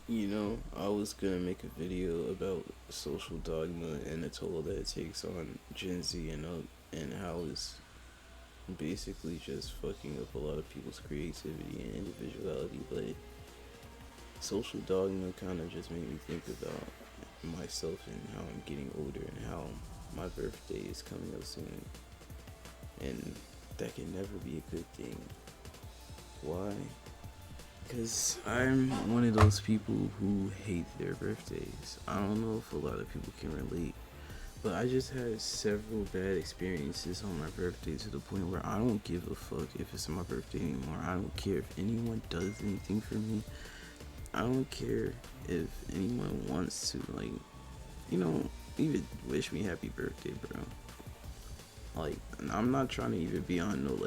I was gonna make a video about social dogma and the toll that it takes on Gen Z and how it's basically just fucking up a lot of people's creativity and individuality. But social dogma kind of just made me think about myself and how I'm getting older and how my birthday is coming up soon. And that can never be a good thing. Why? Because I'm one of those people who hate their birthdays. I don't know if a lot of people can relate, but I just had several bad experiences on my birthday to the point where I don't give a fuck if it's my birthday anymore. I don't care if anyone does anything for me. I don't care if anyone wants to, even wish me happy birthday, bro. Like, I'm not trying to even be on no,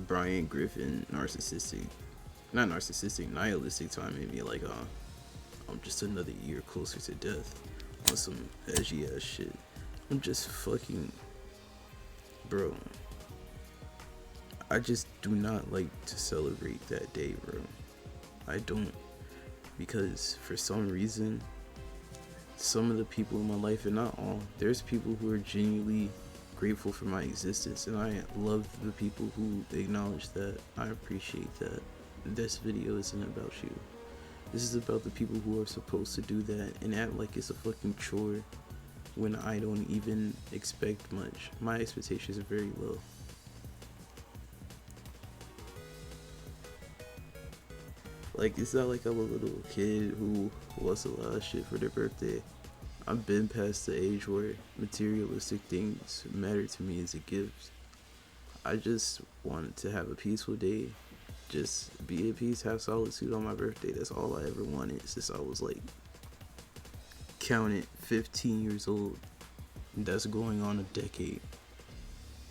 Brian Griffin not narcissistic, nihilistic time, maybe I'm just another year closer to death on some edgy ass shit. I'm just fucking, bro. I just do not like to celebrate that day, bro. I don't, because for some reason, some of the people in my life, and not all, there's people who are genuinely grateful for my existence, and I love the people who acknowledge that. I appreciate that. This video isn't about you. This is about the people who are supposed to do that and act like it's a fucking chore when I don't even expect much. My expectations are very low. Like, it's not like I'm a little kid who wants a lot of shit for their birthday. I've been past the age where materialistic things matter to me as a gift. I just wanted to have a peaceful day. Just be at peace, have solitude on my birthday. That's all I ever wanted since I was count it, 15 years old. That's going on a decade.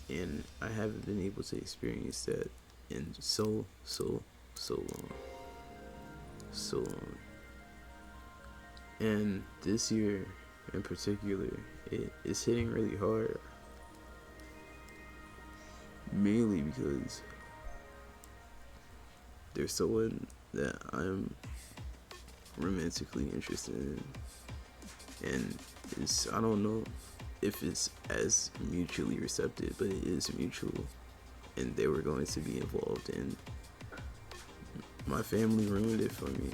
And I haven't been able to experience that in so long. So long. And this year in particular, it's hitting really hard. Mainly because there's someone that I'm romantically interested in. And I don't know if it's as mutually receptive, but it is mutual. And they were going to be involved, and my family ruined it for me.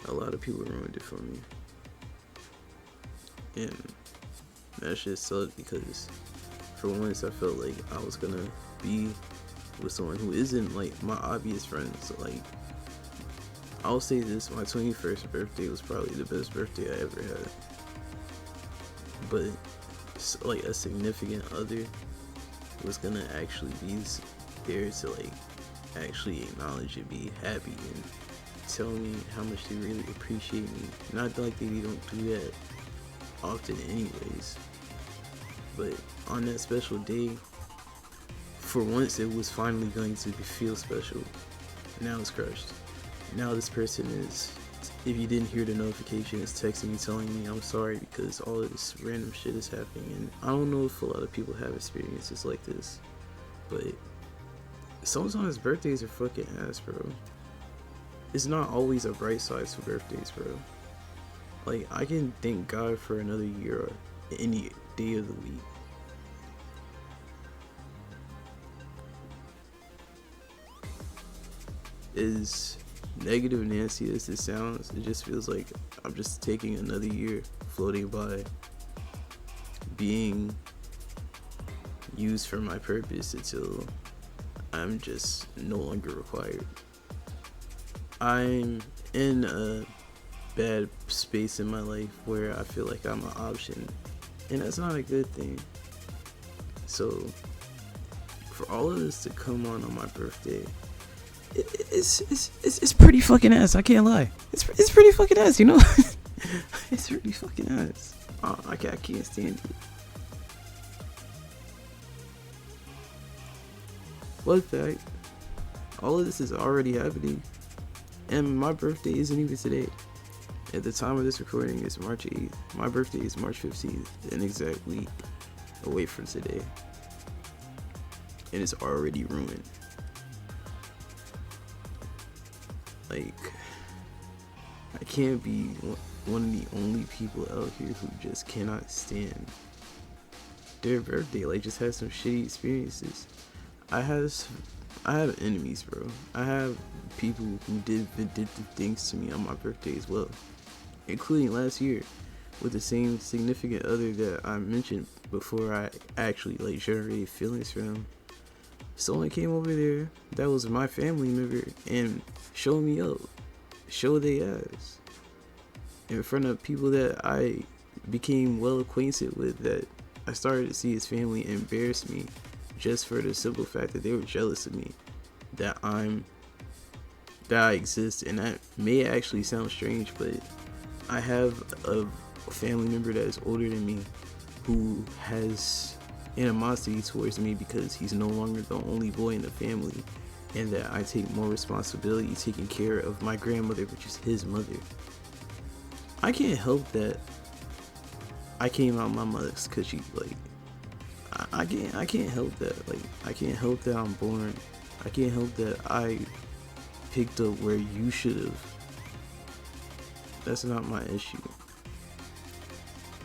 A lot of people ruined it for me. And that shit sucked because for once I felt like I was gonna be with someone who isn't my obvious friend. So I'll say this, my 21st birthday was probably the best birthday I ever had. But a significant other was gonna actually be there to actually acknowledge and be happy and tell me how much they really appreciate me. Not like they don't do that often anyways, but on that special day, for once it was finally going to feel special. Now it's crushed. Now this person is, if you didn't hear the notification, is texting me telling me I'm sorry because all of this random shit is happening. And I don't know if a lot of people have experiences like this, but sometimes birthdays are fucking ass, bro. It's not always a bright side to birthdays, bro. I can thank God for another year or any day of the week. As negative and nasty as it sounds, it just feels like I'm just taking another year floating by, being used for my purpose until I'm just no longer required. I'm in a bad space in my life where I feel like I'm an option, and that's not a good thing. So for all of this to come on my birthday, it's pretty fucking ass. I can't lie. It's pretty fucking ass, you know. It's pretty fucking ass. I can't stand it. What fact? All of this is already happening, and my birthday isn't even today. At the time of this recording, it's March 8th. My birthday is March 15th, an exact week away from today, and it's already ruined. I can't be one of the only people out here who just cannot stand their birthday. Like, just had some shitty experiences. I have I have enemies, bro. I have people who did vindictive things to me on my birthday as well, including last year with the same significant other that I mentioned before I actually like generated feelings for him. Someone came over there that was my family member and showed me up, showed they ass in front of people that I became well acquainted with, that I started to see his family embarrass me just for the simple fact that they were jealous of me, that I exist. And that may actually sound strange, but I have a family member that is older than me who has animosity towards me because he's no longer the only boy in the family, and that I take more responsibility taking care of my grandmother, which is his mother. I can't help that I came out my mother's cause she like I can't help that. Like, I can't help that I'm born. I can't help that I picked up where you should have. That's not my issue.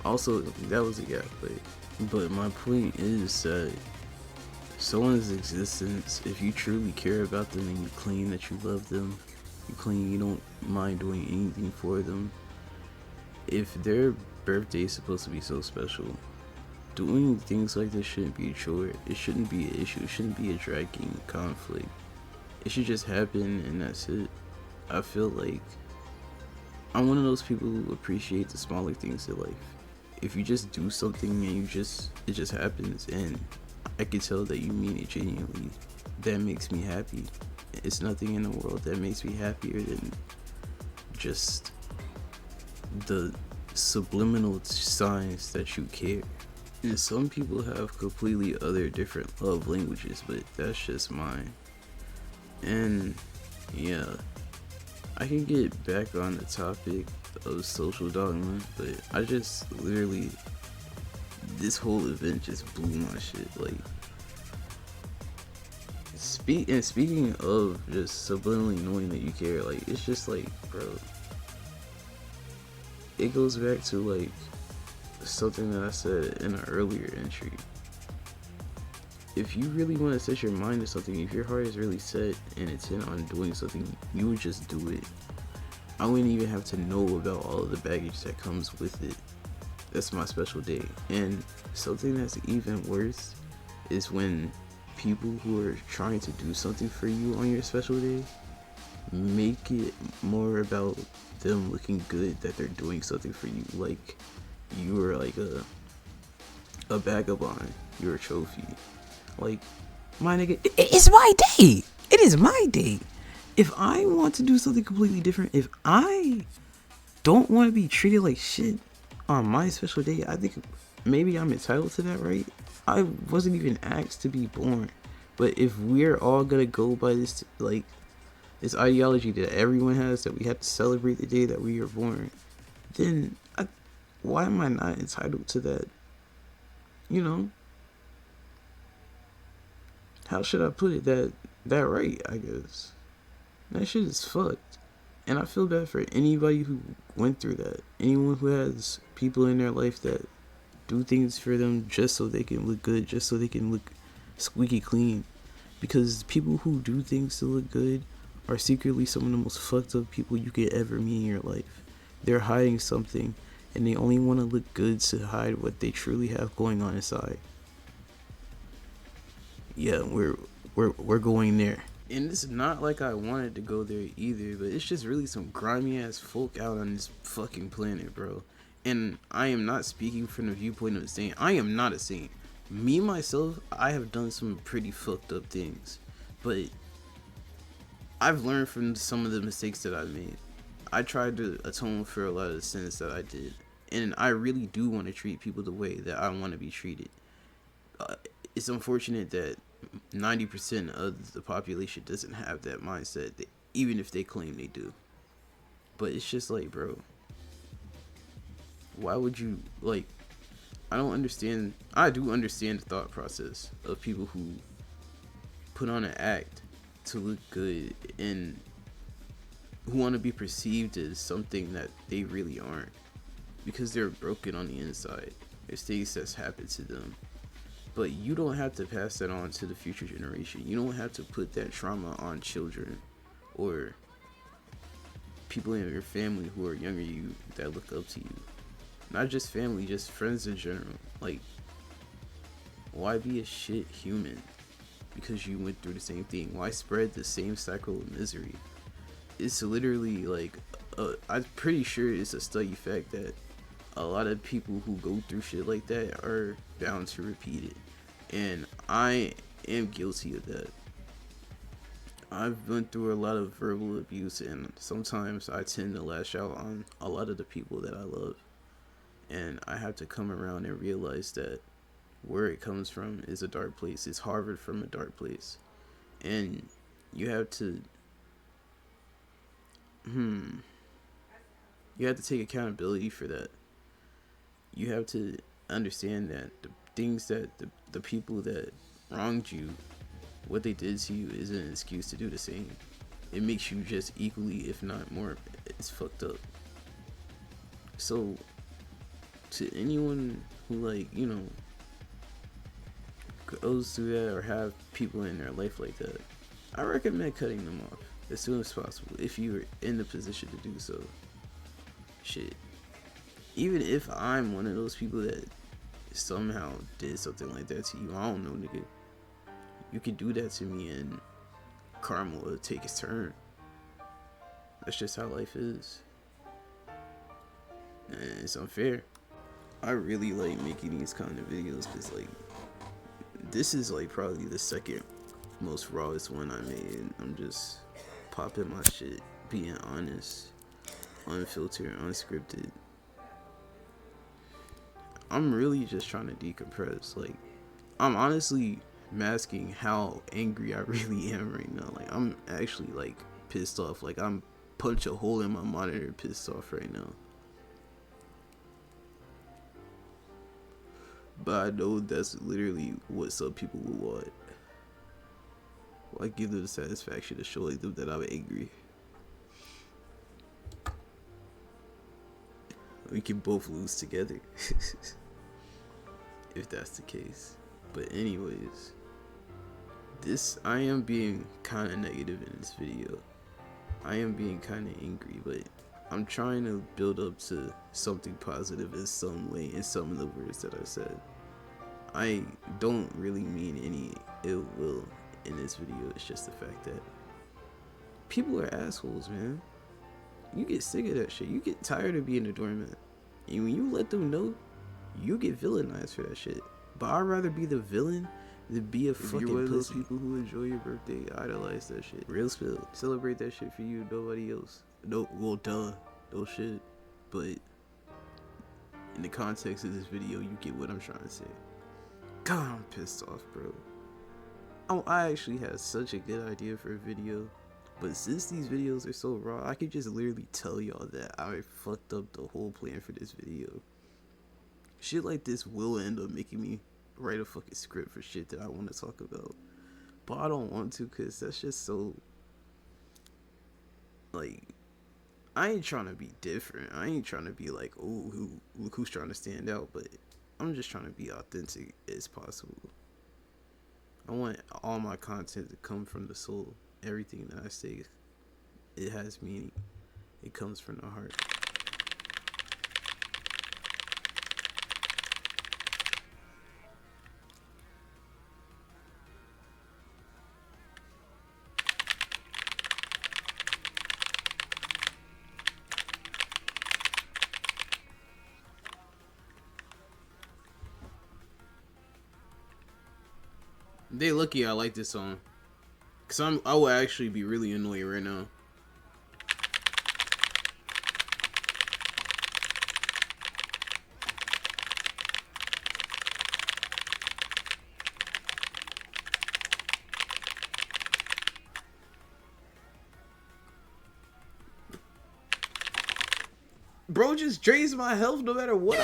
Also, that was a gap, but my point is that someone's existence, if you truly care about them and you claim that you love them, you claim you don't mind doing anything for them, if their birthday is supposed to be so special, doing things like this shouldn't be a chore. It shouldn't be an issue. It shouldn't be a dragging conflict. It should just happen and that's it. I feel like I'm one of those people who appreciate the smaller things in life. If you just do something and it just happens, and I can tell that you mean it genuinely, that makes me happy. It's nothing in the world that makes me happier than just the subliminal signs that you care. And some people have completely other different love languages, but that's just mine. And yeah, I can get back on the topic of social dogma, but I just literally, this whole event just blew my shit. Like, speaking of just subliminally knowing that you care, like, it's just like, bro, it goes back to like something that I said in an earlier entry. If you really want to set your mind to something, if your heart is really set and intent on doing something, you would just do it. I wouldn't even have to know about all of the baggage that comes with it. That's my special day. And something that's even worse is when people who are trying to do something for you on your special day make it more about them looking good that they're doing something for you. Like, you are like a vagabond. You're a trophy. Like, my nigga, it's my day. It is my day. If I want to do something completely different, if I don't want to be treated like shit on my special day, I think maybe I'm entitled to that, right? I wasn't even asked to be born. But if we're all gonna go by this, like, this ideology that everyone has, that we have to celebrate the day that we were born, then why am I not entitled to that? You know? How should I put it? That right, I guess. That shit is fucked. And I feel bad for anybody who went through that. Anyone who has people in their life that do things for them just so they can look good, just so they can look squeaky clean. Because people who do things to look good are secretly some of the most fucked up people you could ever meet in your life. They're hiding something, and they only want to look good to hide what they truly have going on inside. Yeah, we're going there. And it's not like I wanted to go there either, but it's just really some grimy ass folk out on this fucking planet, bro. And I am not speaking from the viewpoint of a saint. I am not a saint. Me, myself, I have done some pretty fucked up things. But I've learned from some of the mistakes that I've made. I tried to atone for a lot of the sins that I did. And I really do want to treat people the way that I want to be treated. It's unfortunate that 90% of the population doesn't have that mindset, even if they claim they do. But it's just like, bro, why would you, like, I don't understand. I do understand the thought process of people who put on an act to look good, and who want to be perceived as something that they really aren't because they're broken on the inside. It's things that's happened to them. But you don't have to pass that on to the future generation. You don't have to put that trauma on children or people in your family who are younger than you that look up to you. Not just family, just friends in general. Like, why be a shit human because you went through the same thing? Why spread the same cycle of misery? It's literally like, I'm pretty sure it's a study fact that a lot of people who go through shit like that are bound to repeat it. And I am guilty of that. I've been through a lot of verbal abuse, and sometimes I tend to lash out on a lot of the people that I love. And I have to come around and realize that where it comes from is a dark place. It's harbored from a dark place. And you have to take accountability for that. You have to understand that the things that the people that wronged you, what they did to you, isn't an excuse to do the same. It makes you just equally, if not more, it's fucked up. So, to anyone who, like, you know, goes through that or have people in their life like that, I recommend cutting them off as soon as possible if you're in the position to do so. Shit. Even if I'm one of those people that somehow did something like that to you, I don't know, nigga. You could do that to me and karma will take its turn. That's just how life is. And it's unfair. I really like making these kind of videos because, like, this is like probably the second most rawest one I made. I'm just popping my shit, being honest, unfiltered, unscripted. I'm really just trying to decompress. Like, I'm honestly masking how angry I really am right now. Like, I'm actually, like, pissed off. Like, I'm punch a hole in my monitor pissed off right now. But I know that's literally what some people would want. Well, I give them the satisfaction of showing them that I'm angry. We can both lose together. If that's the case. But anyways, I am being kind of negative in this video. I am being kind of angry, but I'm trying to build up to something positive in some way in some of the words that I said. I don't really mean any ill will in this video. It's just the fact that people are assholes, man. You get sick of that shit. You get tired of being a doormat. And when you let them know, you get villainized for that shit. But I'd rather be the villain than be a fucking pussy. If you're one of those people who enjoy your birthday, idolize that shit. Real spill. Celebrate that shit for you, nobody else. No, well, duh. No shit. But in the context of this video, you get what I'm trying to say. God, I'm pissed off, bro. Oh, I actually had such a good idea for a video. But since these videos are so raw, I could just literally tell y'all that I fucked up the whole plan for this video. Shit like this will end up making me write a fucking script for shit that I want to talk about. But I don't want to, because that's just so... Like, I ain't trying to be different. I ain't trying to be like, oh, look who's trying to stand out. But I'm just trying to be authentic as possible. I want all my content to come from the soul. Everything that I say, it has meaning. It comes from the heart. They lucky I like this song. Cause I will actually be really annoyed right now. Bro just drains my health no matter what.